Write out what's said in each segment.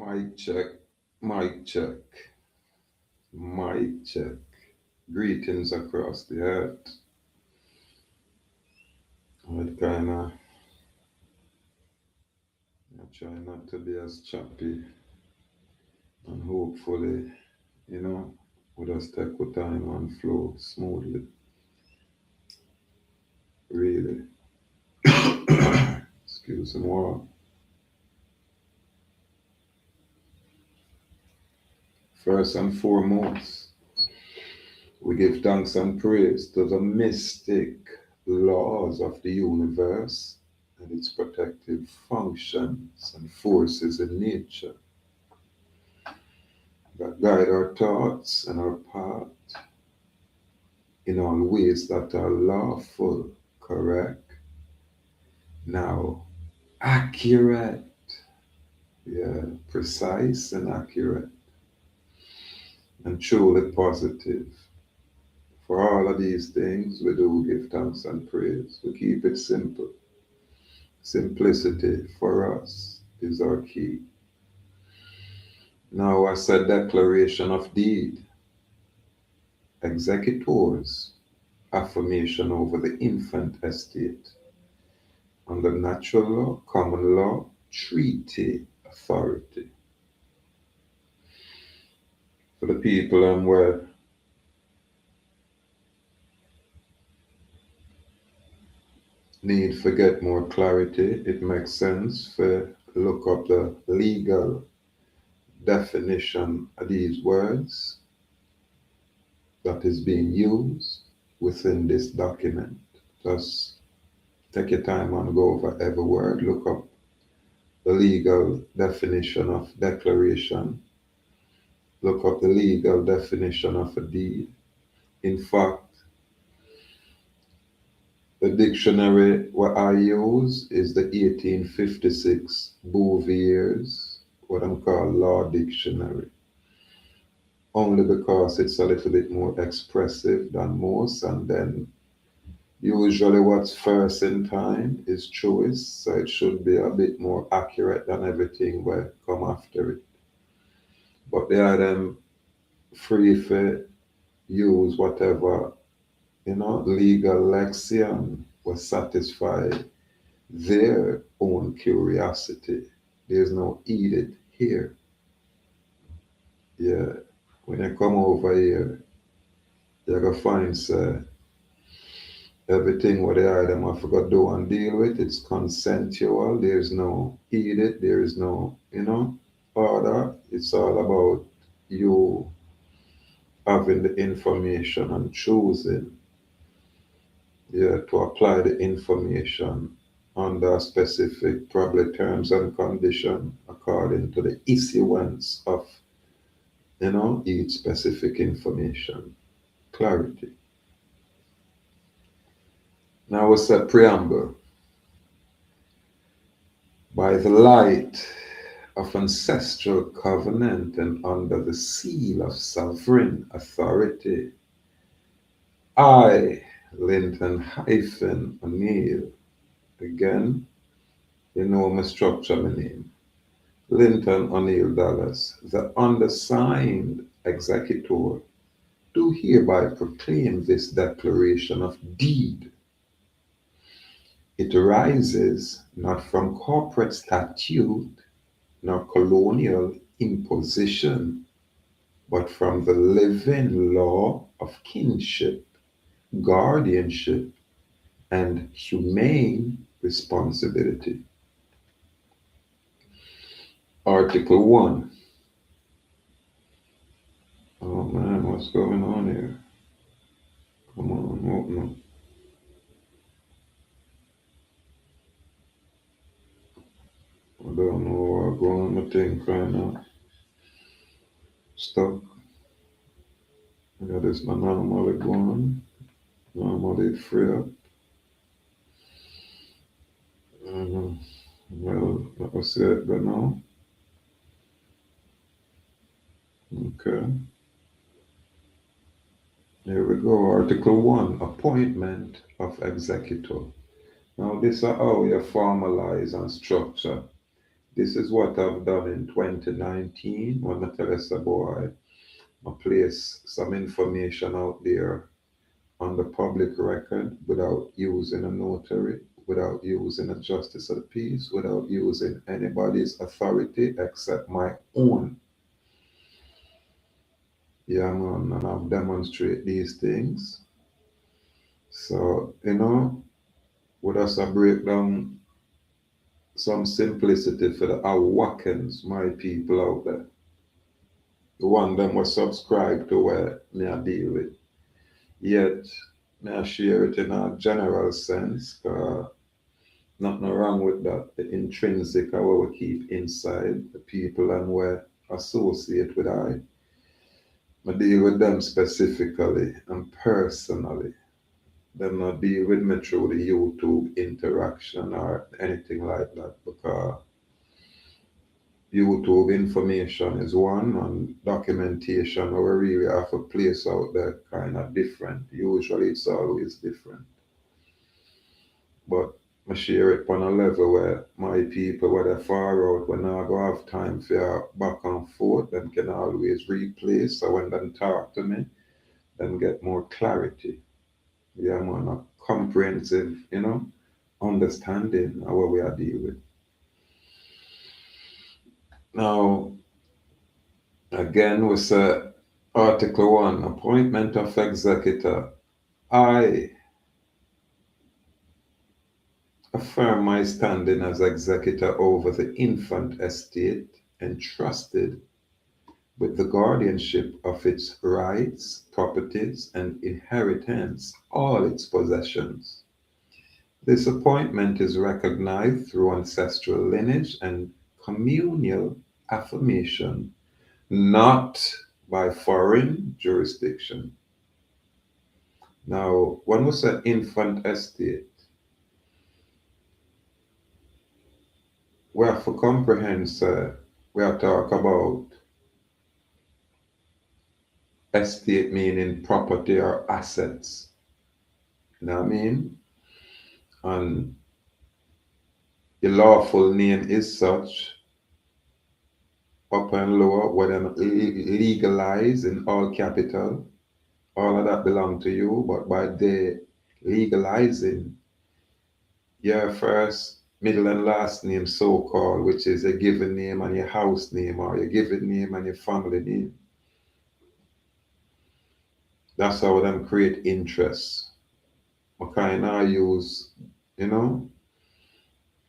Mic check, mic check, mic check. Greetings across the earth. I try not to be as choppy and hopefully, you know, we just take our time and flow smoothly. Really. Excuse me more. First and foremost, we give thanks and praise to the mystic laws of the universe and its protective functions and forces in nature that guide our thoughts and our path in all ways that are lawful, correct, now accurate, yeah, precise and accurate, and truly positive. For all of these things, we do give thanks and praise. We keep it simple. Simplicity for us is our key. Now, as a declaration of deed, executors, affirmation over the infant estate, under natural law, common law, treaty authority. For the people where need for get more clarity, it makes sense to look up the legal definition of these words that is being used within this document. Just take your time and go over every word, look up the legal definition of declaration, look up the legal definition of a deed. In fact, the dictionary what I use is the 1856 Bouvier's, what I'm called Law Dictionary, only because it's a little bit more expressive than most, and then usually what's first in time is truest, so it should be a bit more accurate than everything will come after it. But they are them free to use whatever, legal lexion will satisfy their own curiosity. There's no edit here. Yeah, when you come over here, you're gonna find everything what they are them have to do and deal with. It's consensual. There's no edit. There is no, order. It's all about you having the information and choosing, yeah, to apply the information under specific probably terms and condition according to the issuance of, each specific information. Clarity. Now we say preamble. By the light of ancestral covenant and under the seal of sovereign authority, I, Linton-Oneil, again, you know my structure, my name, Linton-Oneil Dallas, the undersigned executor, do hereby proclaim this declaration of deed. It arises not from corporate statute nor colonial imposition, but from the living law of kinship, guardianship, and humane responsibility. Article 1. Oh man, what's going on here? Come on, open up. I don't know what's going on. My thing right now. Stuck. I got this my normally going. Normally free up. Well, that was it, but no. Okay. Here we go. Article 1. Appointment of executor. Now, this is how you formalize and structure This is what I've done in 2019 when I tell us, boy, I place some information out there on the public record without using a notary, without using a justice of the peace, without using anybody's authority except my own. Yeah, man, and I've demonstrated these things. So, with us, I break down some simplicity for the Awakens, my people out there. The one them was subscribed to where me I deal with. Yet, me I share it in a general sense, nothing wrong with that. The intrinsic, how we keep inside the people and where associate with I deal with them specifically and personally. Them not deal with me through the YouTube interaction or anything like that because YouTube information is one and documentation or we really have a place out there kind of different. Usually it's always different. But I share it on a level where my people, whether far out, when I go have time for back and forth, them can always replay. So when them talk to me, them get more clarity. Yeah, man, a comprehensive, understanding of what we are dealing with. Now, again, we say Article 1, appointment of executor. I affirm my standing as executor over the infant estate entrusted with the guardianship of its rights, properties, and inheritance, all its possessions. This appointment is recognized through ancestral lineage and communal affirmation, not by foreign jurisdiction. Now, when we say infant estate, we have to comprehend, sir, we are talk about estate meaning property or assets. You know what I mean? And the lawful name is such, upper and lower, whether legalize in all capital, all of that belong to you, but by the legalizing your first, middle, and last name, so called, which is your given name and your house name, or your given name and your family name. That's how them create interest. I kind of use, you know,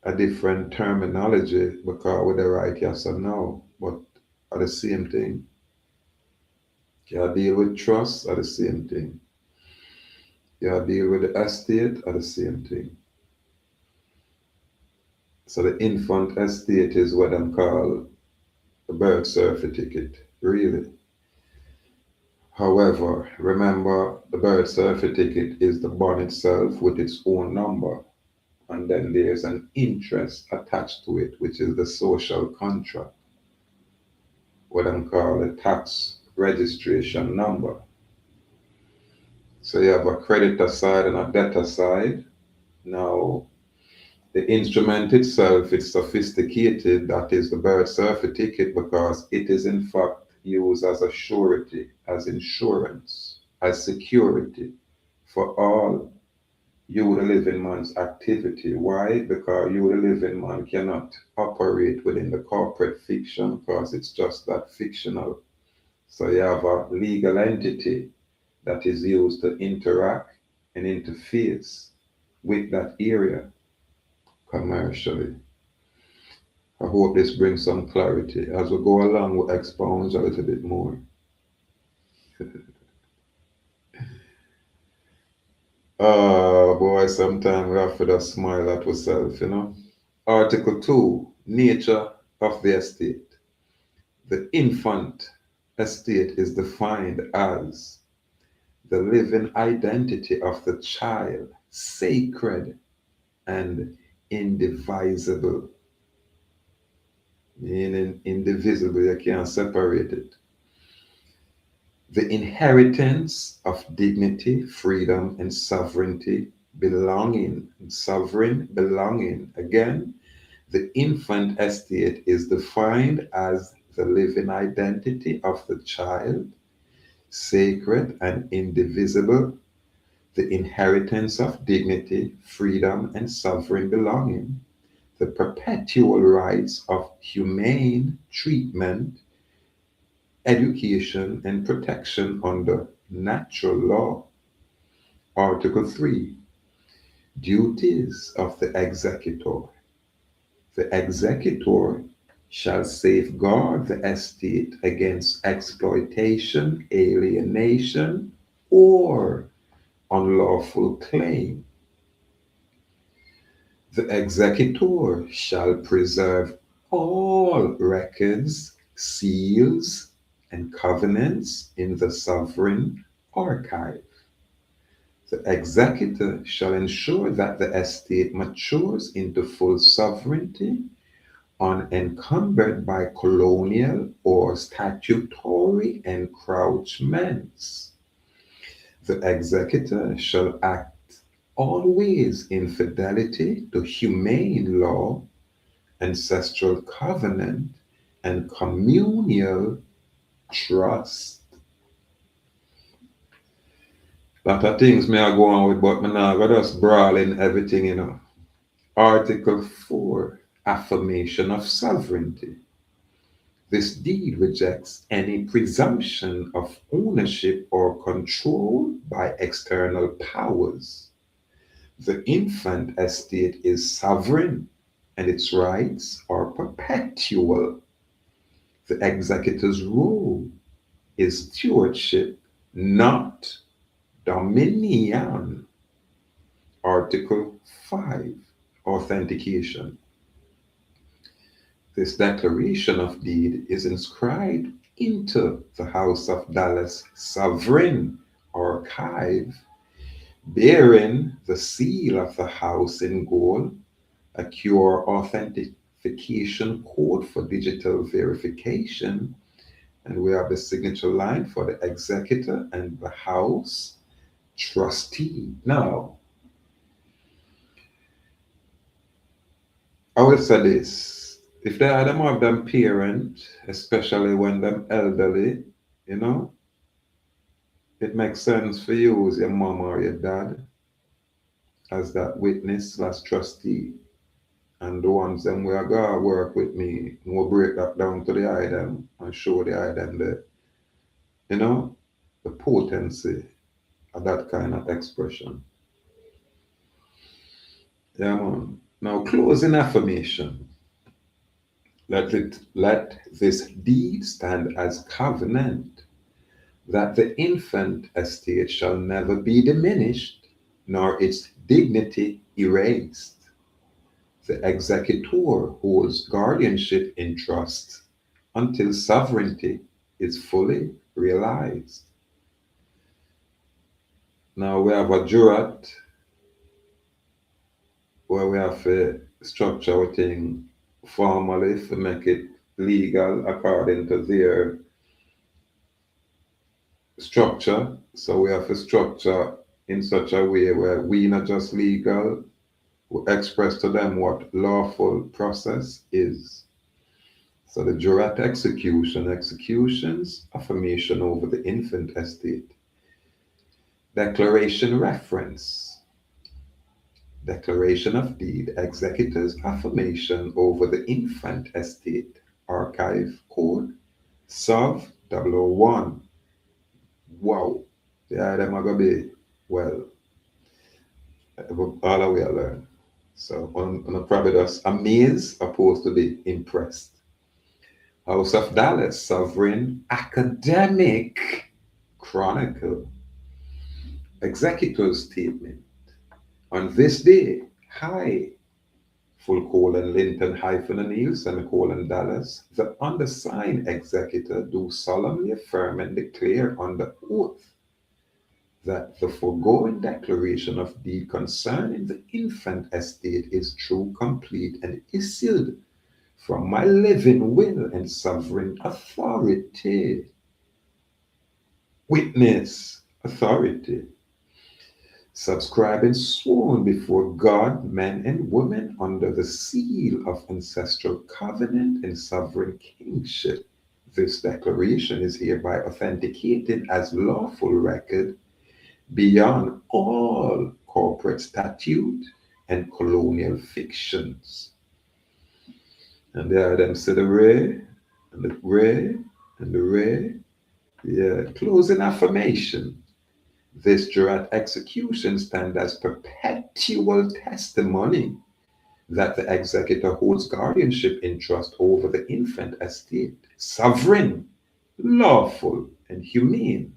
a different terminology because with the right yes or no, but are the same thing. You deal with trust are the same thing. You deal with the estate are the same thing. So the infant estate is what I'm called the birth certificate, really. However, remember the birth certificate is the bond itself with its own number. And then there's an interest attached to it, which is the social contract, what I'm called a tax registration number. So you have a creditor side and a debtor side. Now, the instrument itself is sophisticated, that is the birth certificate, because it is in fact used as a surety, as insurance, as security for all you, the living man's activity. Why? Because you, the living man, cannot operate within the corporate fiction because it's just that fictional. So you have a legal entity that is used to interact and interface with that area commercially. I hope this brings some clarity. As we go along, we'll expound a little bit more. Oh boy, sometimes we have to just smile at ourselves. Article 2, nature of the estate. The infant estate is defined as the living identity of the child, sacred and indivisible, meaning indivisible, you can't separate it. The inheritance of dignity, freedom, and sovereignty, belonging, and sovereign belonging. Again, The infant estate is defined as the living identity of the child, sacred and indivisible, the inheritance of dignity, freedom, and sovereign belonging, the perpetual rights of humane treatment, education, and protection under natural law. Article 3. Duties of the executor. The executor shall safeguard the estate against exploitation, alienation, or unlawful claim. The executor shall preserve all records, seals, and covenants in the sovereign archive. The executor shall ensure that the estate matures into full sovereignty, unencumbered by colonial or statutory encroachments. The executor shall act always in fidelity to humane law, ancestral covenant, and communal trust. Lot of things may I go on with, but me now go just brawl in everything. Article 4, Affirmation of Sovereignty. This deed rejects any presumption of ownership or control by external powers. The infant estate is sovereign and its rights are perpetual. The executor's role is stewardship, not dominion. Article 5, Authentication. This declaration of deed is inscribed into the House of Dallas Sovereign Archive, bearing the seal of the house in gold, a QR authentication code for digital verification, and we have the signature line for the executor and the house trustee. Now, I will say this. If they are them of them parent, especially when them elderly, you know, it makes sense for you as your mom or your dad as that witness slash trustee. And the ones them we are gonna work with me, we'll break that down to the item and show the item you know, the potency of that kind of expression. Yeah, man. Now, closing affirmation. Let this deed stand as covenant that the infant estate shall never be diminished, nor its dignity erased. The executor holds guardianship in trust until sovereignty is fully realized. Now we have a jurat where we have to structure our thing formally to make it legal according to their structure. So we have to structure in such a way where we not just legal, we express to them what lawful process is. So the jurat executions, affirmation over the infant estate. Declaration reference. Declaration of deed, executor's affirmation over the infant estate, archive code, SOV 001. Wow, the item are going to be, well, all the way I learn. So I'm probably just amazed opposed to be impressed. House of Dallas, Sovereign Academic Chronicle, Executor's Statement. On this day, hi, full colon Linton-Oneil, semicolon Dallas, the undersigned executor do solemnly affirm and declare under oath that the foregoing declaration of deed concerning the infant estate is true, complete, and issued from my living will and sovereign authority. Witness authority. subscribing sworn before God, men and women under the seal of ancestral covenant and sovereign kingship. This declaration is hereby authenticated as lawful record beyond all corporate statute and colonial fictions. And there them say the ray, and the ray, and the ray. Yeah, closing affirmation. This jurat execution stands as perpetual testimony that the executor holds guardianship in trust over the infant estate, sovereign, lawful, and humane,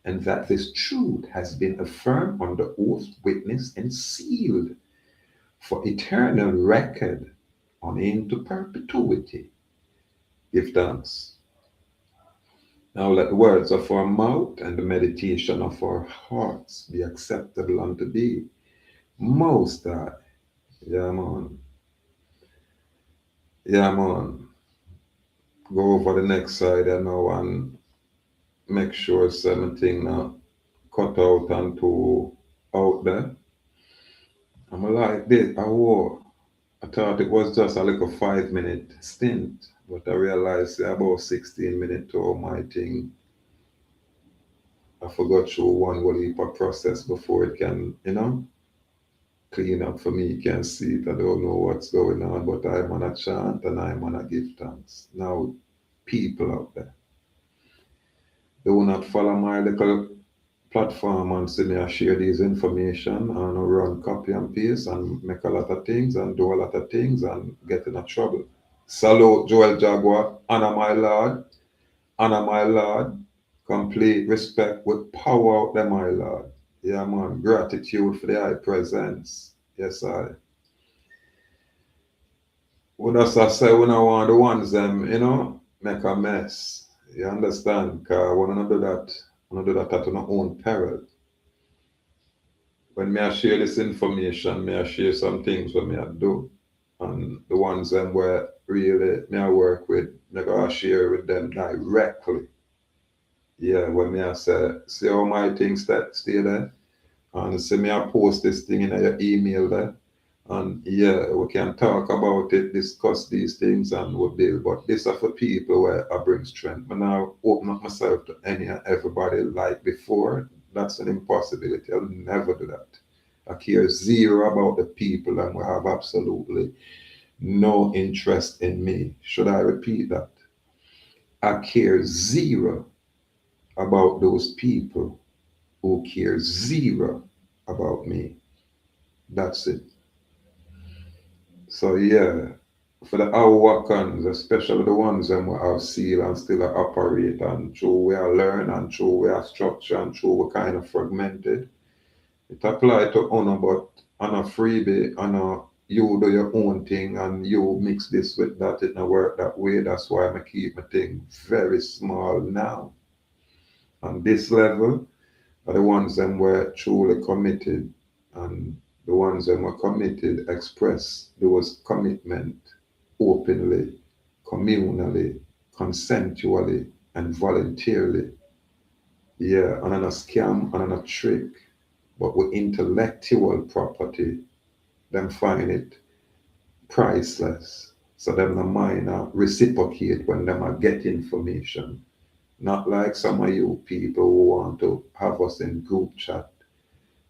and that this truth has been affirmed under oath, witnessed, and sealed for eternal record on into perpetuity. Give thanks. Now let the words of our mouth and the meditation of our hearts be acceptable unto thee, Most High. Yeah, man. Yeah, man. Go over the next side and now and make sure something now cut out and to out there. I'm like this. I thought it was just a little 5 minute stint, but I realized about 16 minutes to my thing. I forgot through one whole heap of process before it can, clean up for me. You can see it. I don't know what's going on, but I'm on a chant and I'm on a give thanks. Now, people out there, do not follow my little platform and see me I share these information and run copy and paste and make a lot of things and do a lot of things and get in a trouble. Salute Joel Jaguar, honor my Lord, honor my Lord, complete respect with power out there, my Lord. Yeah, man, gratitude for the high presence. Yes, I. What does I say when I want the ones them, make a mess. You understand? Because when I do that at my own peril. When me I share this information, me I share some things when me I do. And the ones them where really me I work with, me I share with them directly. Yeah, when me I say, see how my things that stay there. And see me I post this thing in your email there. And yeah, we can talk about it, discuss these things, and we'll build. But this are for people where I bring strength. But now open up myself to any and everybody like before. That's an impossibility. I'll never do that. I care zero about the people and will have absolutely no interest in me. Should I repeat that? I care zero about those people who care zero about me. That's it. So yeah, for the Awakans, especially the ones that we have seal and still operate and through we are learn and through we are structure and through we kind of fragmented. It apply to honor, but on a freebie, on a you do your own thing and you mix this with that, it not work that way. That's why I keep my thing very small now. On this level are the ones that were truly committed, and the ones that were committed express those commitment openly, communally, consensually, and voluntarily. Yeah, and on a scam and on a trick, but with intellectual property, them find it priceless. So them the mind reciprocate when them are get information. Not like some of you people who want to have us in group chat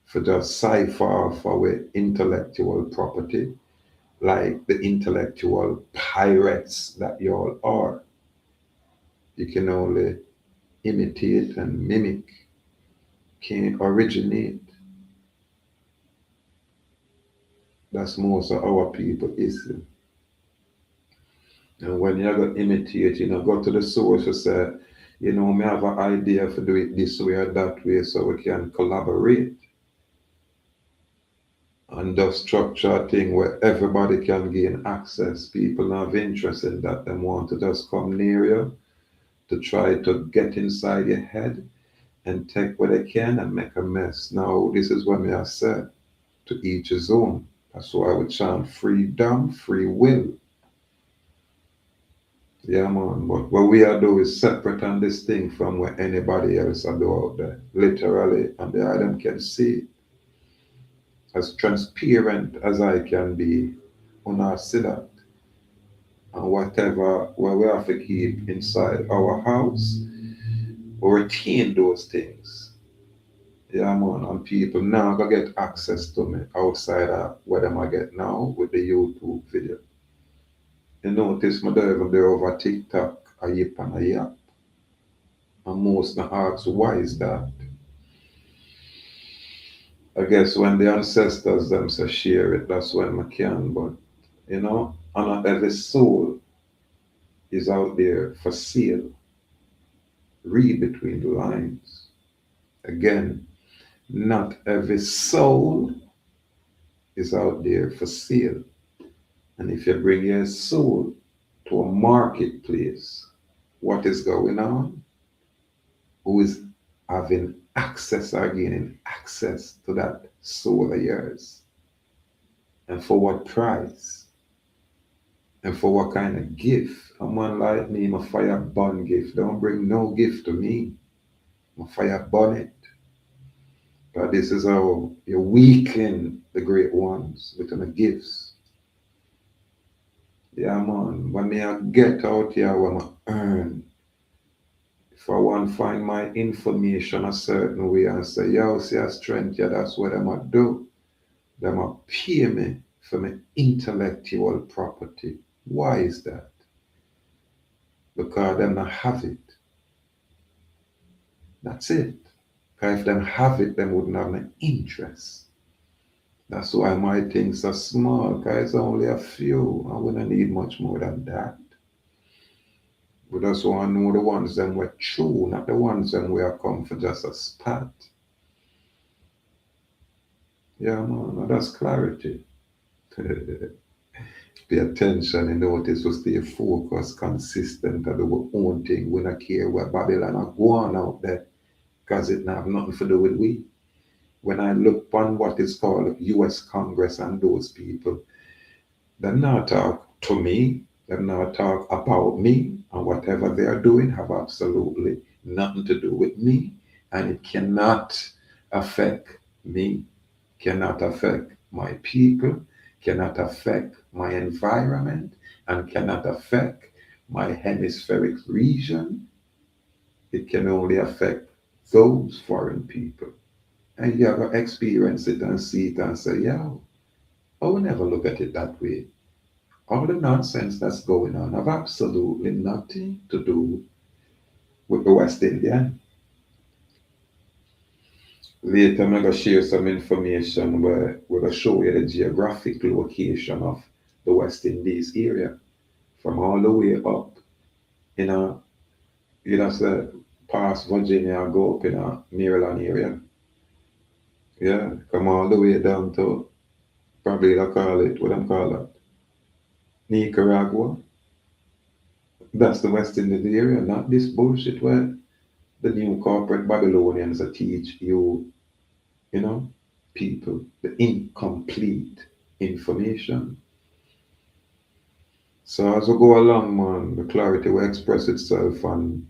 for just cipher off our intellectual property, like the intellectual pirates that y'all are. You can only imitate and mimic, can't originate. That's most of our people issue. And when you go imitate, go to the source and say, me have an idea for do it this way or that way so we can collaborate and just structure a thing where everybody can gain access. People have interest in that. They want to just come near you to try to get inside your head and take what they can and make a mess. Now, this is what me I said, to each his own. That's why I would chant freedom, free will. Yeah, man. But what we are doing is separate and distinct from what anybody else are doing out there. Literally, and the item can see it. as transparent as I can be, on our see that. And whatever what we have to keep inside our house, we retain those things. Yeah, man. And people now go get access to me outside of what them I get now with the YouTube video. You notice me there even there over TikTok, a yip and a yap. And most now ask why is that? I guess when the ancestors them say share it, that's when I can. But and not every soul is out there for sale. Read between the lines. Again, not every soul is out there for sale. And if you bring your soul to a marketplace, what is going on? Who is having access or gaining access to that soul of yours? And for what price? And for what kind of gift? A man like me, my fire burn gift. Don't bring no gift to me. My fire burn it. But this is how you weaken the great ones with the gifts. Yeah, man. When me I get out here, when I earn, if I want to find my information a certain way and say, yo, see a strength, yeah, that's what I'm going to do. Them a pay me for my intellectual property. Why is that? Because them not have it. That's it. Because if them have it, them wouldn't have no interest. That's why my things are small, because it's only a few. I wouldn't need much more than that. We just want to know the ones them were true, not the ones them we are come for just a spat. Yeah, man, that's clarity. Pay attention and notice we stay focused, consistent, and do our own thing. We don't care where Babylon are going out there, because it not have nothing to do with we. When I look upon what is called US Congress and those people, they not talk to me, they not talk about me, and whatever they are doing have absolutely nothing to do with me, and it cannot affect me, cannot affect my people, cannot affect my environment, and cannot affect my hemispheric region. It can only affect those foreign people. And you have to experience it and see it and say, yeah, I will never look at it that way. All the nonsense that's going on have absolutely nothing to do with the West Indian. Later, I'm going to share some information where we're going to show you the geographic location of the West Indies area from all the way up, you know, say past Virginia, go up in a Maryland area. Yeah, come all the way down to probably I call it, what I'm call it, Nicaragua. That's the West Indies area, not this bullshit where the new corporate Babylonians that teach you, you know, people the incomplete information. So as we go along, man, the clarity will express itself, and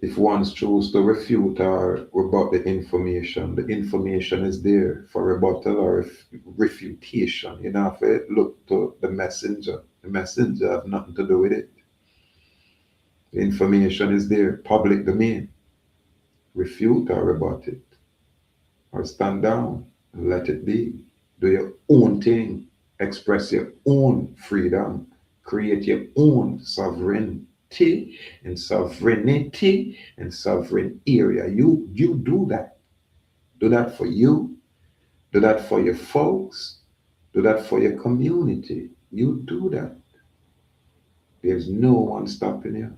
if one chooses to refute or rebut the information is there for rebuttal or refutation. You know, if it look to the messenger have nothing to do with it. The information is there, public domain. Refute or rebut it, or stand down and let it be. Do your own thing, express your own freedom, create your own sovereignty and sovereign area. You do that. Do that for you. Do that for your folks. Do that for your community. You do that. There's no one stopping you.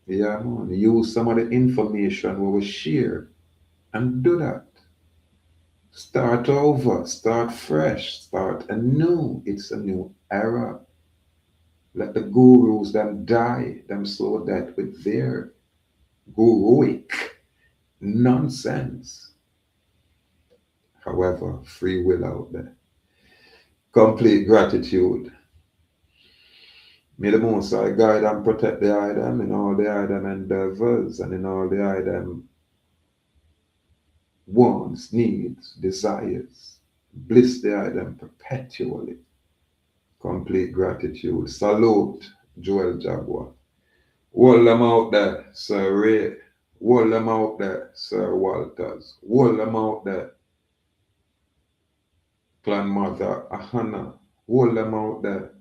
Yeah, man. Use some of the information we will share and do that. Start over, start fresh, start anew. It's a new era. Let the gurus them die, them slow death with their guruic nonsense. However, free will out there. Complete gratitude. May the Most High guide and protect the item in all the item endeavors and in all the item wants, needs, desires. Bliss they are them perpetually. Complete gratitude. Salute, Joel Jaguar. Hold them out there, Sir Ray. Hold them out there, Sir Walters. Hold them out there, Clan Mother Ahana. Hold them out there,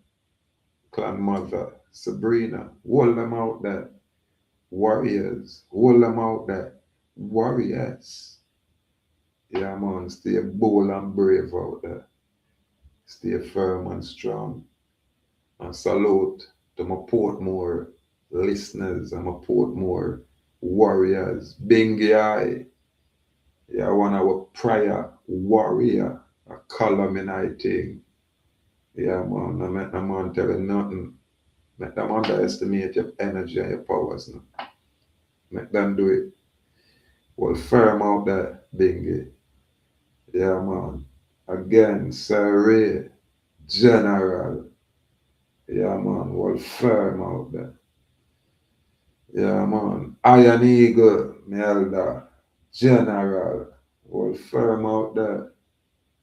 Clan Mother Sabrina. Hold them out there, warriors. Hold them out there, warriors. Yeah, man, stay bold and brave out there. Stay firm and strong. And salute to my Portmore listeners and my Portmore warriors. Bingy, yeah, one of our prior warrior, a culminating. Yeah, man, I make them man tell you nothing. Make them underestimate your energy and your powers. No? Make them do it. Well, firm out there, Bingy. Yeah, man. Again, Sir Ray, General. Yeah, man. Well, firm out there. Yeah, man. Iron Eagle, my elder. General. Well, firm out there.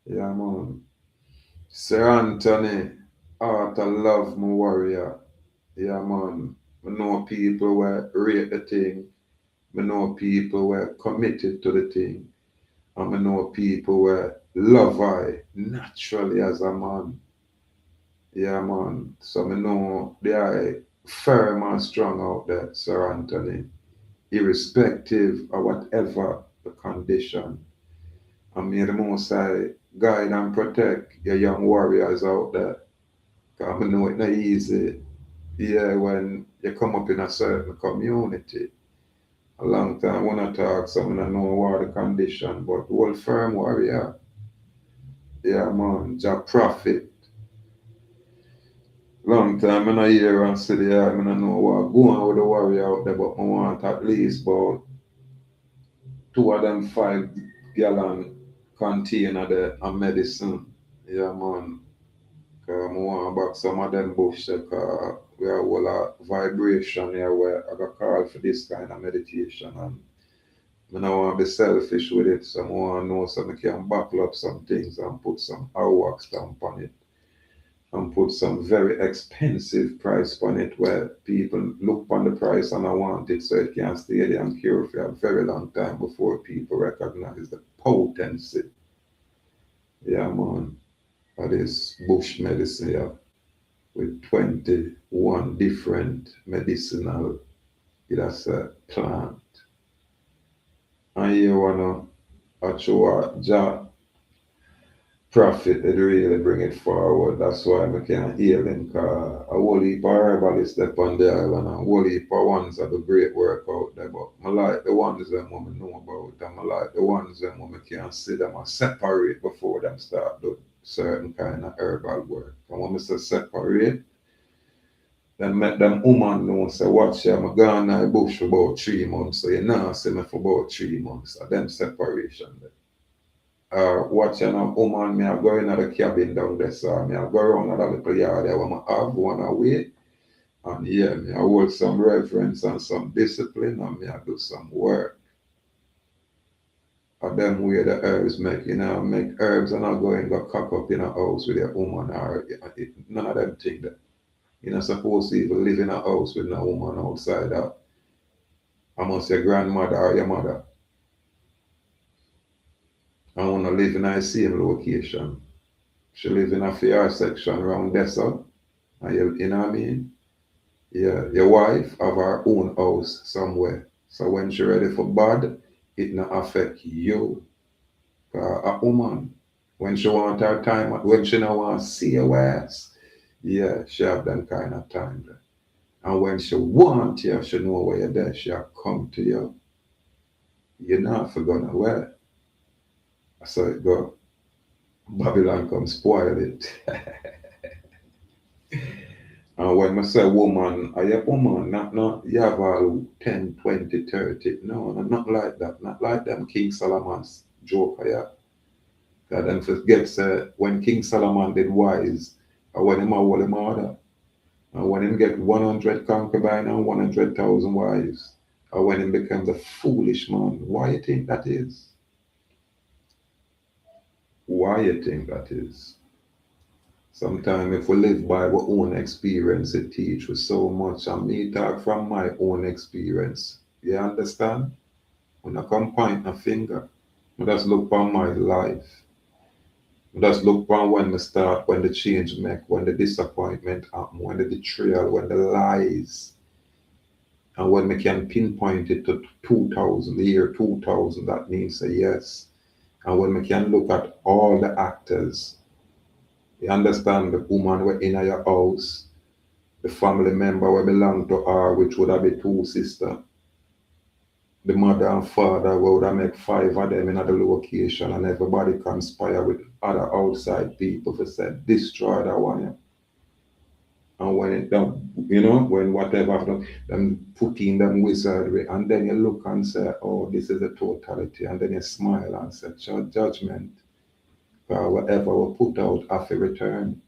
Yeah, man. Sir Anthony, Art of Love, my warrior. Yeah, man. I know people were rate the thing. I know people were committed to the thing. And I know people were love I naturally as a man. Yeah, man. So I know they are firm and strong out there, Sir Anthony, irrespective of whatever the condition. I mean, the most I guide and protect your young warriors out there. Because I know it's not easy. Yeah, when you come up in a certain community. A long time when I talk, someone I know what the condition, but old firm warrior. Yeah, man, Jah prophet. Long time I hear and see the I don't know what going with the warrior out there, but I want at least about two of them 5 gallon container there of medicine. Yeah, man. Cause I want back some of them bush because we have a whole lot of vibration here where I got called for this kind of meditation and I don't want to be selfish with it. So I want to know so I can buckle up some things and put some wax stamp on it and put some very expensive price on it where people look on the price and I want it so it can stay there and cure for a very long time before people recognize the potency. Yeah, man. Of this bush medicine here with 21 different medicinal that's a plant. And you wanna actually profit it really bring it forward. That's why I can heal them because a whole heap of herbalists step on the island and a whole heap of ones that do great work out there. But I like the ones them what I know about and I like the ones them what I can see them and separate before them start do certain kind of herbal work. And when I say separate, then make them woman know say watch here, I'm gone in the bush for about 3 months. So you know see me for about 3 months. And them separation there. Watching a woman, me I go in the cabin down there, so me I go around that little yard there where I have one away. And yeah, me I hold some reverence and some discipline and me I do some work. And them way the herbs make, make herbs and I go and go cock up in a house with a woman or none of them things that. You're not supposed to even live in a house with a woman outside that. Unless your grandmother or your mother. I want to live in the same location. She live in a fair section around there, so. And you know what I mean? Yeah, your wife have her own house somewhere. So when she ready for bad, it not affect you. A woman, when she want her time, when she not want to see your ass, yeah, she have that kind of time there. And when she want you, she know where you're there, she'll come to you. You're not for going away. So it go. Babylon come spoil it. And when I say woman, I have woman, not you have all 10, 20, 30. No, not like that. Not like them King Solomon's joke, yeah. Because them forget when King Solomon did wise, or when him hold him order, and when him get 100 concubines and 100,000 wives, or when him becomes a foolish man, why you think that is? Why you think that is? Sometimes if we live by our own experience, it teach us so much. And me talk from my own experience. You understand? When I come point a finger, I just look on my life. I just look on when we start, when the change make, when the disappointment happen, when the betrayal, when the lies. And when we can pinpoint it to 2000, the year 2000, that means a yes. And when we can look at all the actors, you understand the woman were in your house, the family member who belong to her, which would have been two sisters, the mother and father would have make five of them in the location, and everybody conspire with other outside people to say, destroy that one. Yeah. And when it done, when whatever them put in them wizardry, and then you look and say, oh, this is the totality, and then you smile and say, judgment, whatever we put out have a return.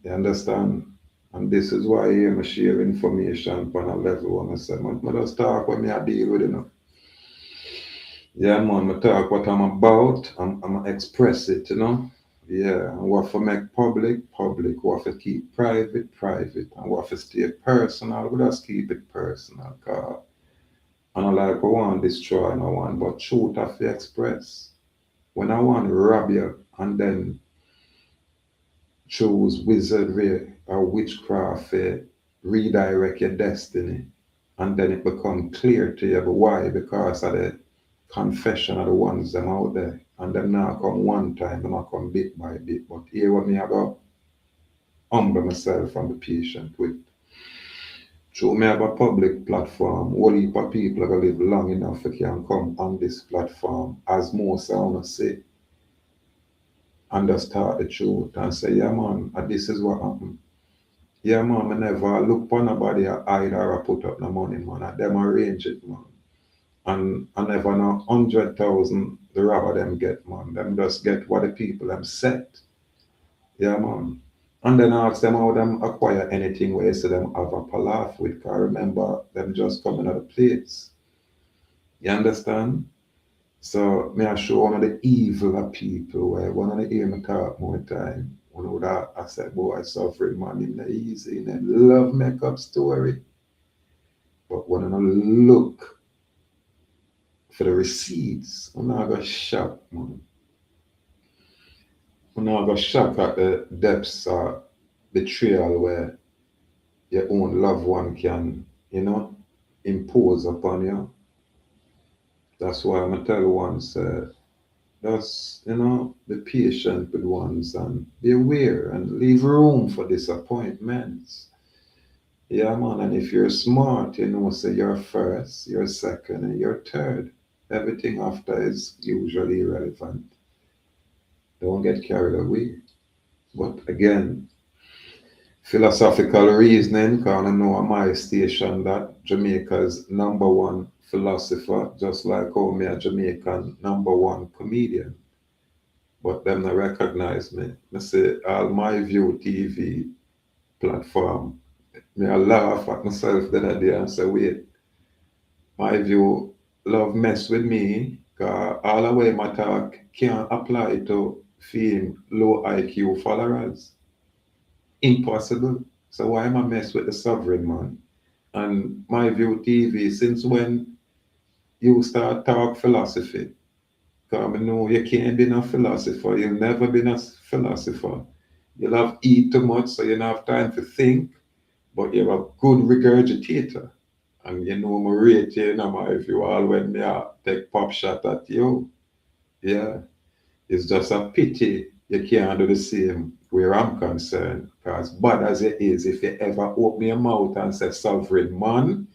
You understand? And this is why I hear me share information on a level when I say, I just talk what me I deal with, Yeah, man, I talk what I'm about, I'm express it, Yeah, and what for make public, public, what for keep private, private, and what for stay personal, we just keep it personal, cause and I like I want destroy no one, but truth I fi express. When I want to rob you and then choose wizardry or witchcraft redirect your destiny. And then it become clear to you. But why? Because of the confession of the ones them out there. And them now come one time, them not come bit by bit. But here what me I go humble myself and be patient with. So me have a public platform. Whole heap of people are gonna live long enough to can come on this platform as most I wanna say and just start the truth and say, yeah man, this is what happened. Yeah, man, I never look for nobody either or put up no money, man. I them arrange it, man. And I never know 100,000 the robber them get, man. Them just get what the people them set. Yeah, man. And then ask them how them acquire anything where you see them have a laugh with. Cause remember them just coming out of plates. You understand? So me I show one of the evil of people where one of the hear me talk more time. One of that I said, boy, suffering man in the easy in the love makeup story. But when I look for the receipts, I'm not gonna shock, man. I'm not gonna shock at the depths of betrayal where your own loved one can, impose upon you. That's why I'm gonna tell ones just, be patient with ones and be aware and leave room for disappointments. Yeah, man, and if you're smart, say you're first, you're second, and you're third. Everything after is usually irrelevant. Don't get carried away. But again, philosophical reasoning, because I know at my station that Jamaica's number one philosopher, just like how me a Jamaican number one comedian. But them not recognize me. I say all my view TV platform. Me I laugh at myself the other day and say, wait, my view love mess with me, cause all the way my talk can't apply to film low IQ followers. Impossible. So why am I mess with the sovereign man? And my view TV, since when you start talk philosophy? Because I know you can't be a philosopher. You'll never be a philosopher. You'll have eat too much, so you don't have time to think, but you're a good regurgitator. And my rate you, if you all when me take pop shot at you, yeah, it's just a pity you can't do the same where I'm concerned. Because bad as it is, if you ever open your mouth and say sovereign man,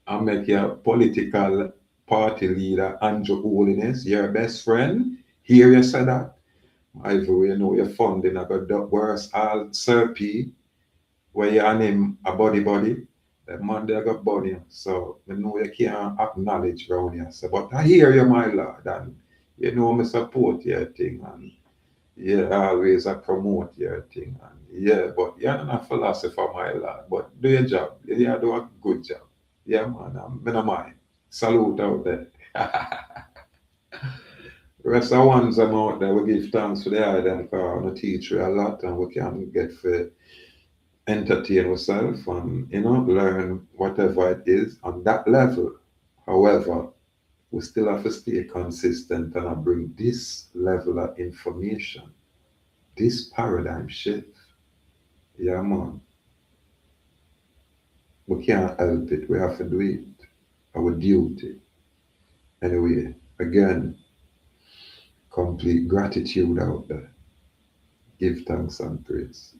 and make your political party leader, Andrew Holiness, your best friend, hear you say that. My view, you're funding a good worse all Sir P, where you and him a body, the man they got body. So I know you can't acknowledge around here. So, but I hear you, my lord, and me support your thing, and yeah, always I promote your thing, and yeah, but you're not a philosopher, my lord. But do your job. You do a good job. Yeah, man, I'm in a mind. Salute out there. The rest of ones I'm out there, we give thanks for the item because we teach you a lot and we can get for entertain ourselves and learn whatever it is on that level. However, we still have to stay consistent and I bring this level of information, this paradigm shift. Yeah, man. We can't help it. We have to do it. Our duty. Anyway, again, complete gratitude out there. Give thanks and praise.